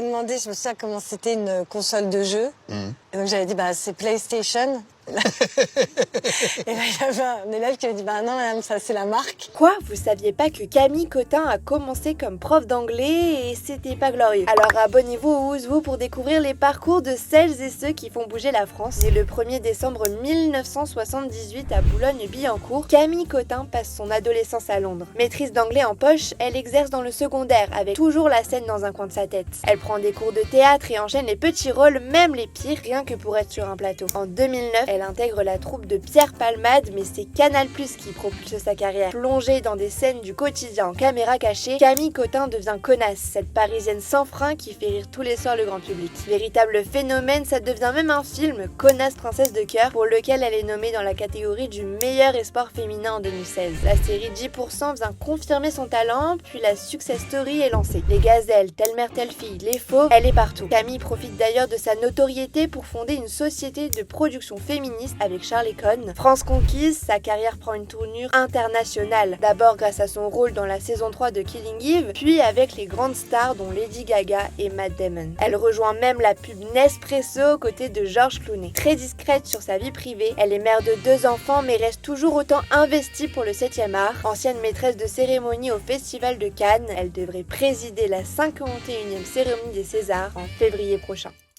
m'avait demandé, je me souviens comment c'était une console de jeu. Et donc j'avais dit, c'est PlayStation. Et là, il y avait un élève qui m'a dit, non madame, ça c'est la marque. Quoi? Vous saviez pas que Camille Cotin a commencé comme prof d'anglais et c'était pas glorieux? Alors abonnez-vous au Ouzou pour découvrir les parcours de celles et ceux qui font bouger la France. Dès le 1er décembre 1978 à Boulogne-Billancourt, Camille Cotin passe son adolescence à Londres. Maîtrise d'anglais en poche, elle exerce dans le secondaire avec toujours la scène dans un coin de sa tête. Elle prend des cours de théâtre et enchaîne les petits rôles, même les pires, rien que pour être sur un plateau. En 2009, elle intègre la troupe de Pierre Palmade, mais c'est Canal+ qui propulse sa carrière. Plongée dans des scènes du quotidien en caméra cachée, Camille Cotin devient connasse, cette parisienne sans frein qui fait rire tous les soirs le grand public. Véritable phénomène, ça devient même un film, Connasse princesse de cœur, pour lequel elle est nommée dans la catégorie du meilleur espoir féminin en 2016. La série 10% vient confirmer son talent, puis la success story est lancée. Les gazelles, telle mère telle fille, les faux, elle est partout. Camille profite d'ailleurs de sa notoriété pour fonder une société de production féministe avec Charlie Cohn. France conquise, sa carrière prend une tournure internationale. D'abord grâce à son rôle dans la saison 3 de Killing Eve, puis avec les grandes stars dont Lady Gaga et Matt Damon. Elle rejoint même la pub Nespresso aux côtés de George Clooney. Très discrète sur sa vie privée, elle est mère de 2 enfants mais reste toujours autant investie pour le 7e art. Ancienne maîtresse de cérémonie au Festival de Cannes, elle devrait présider la 51e cérémonie des Césars en février prochain.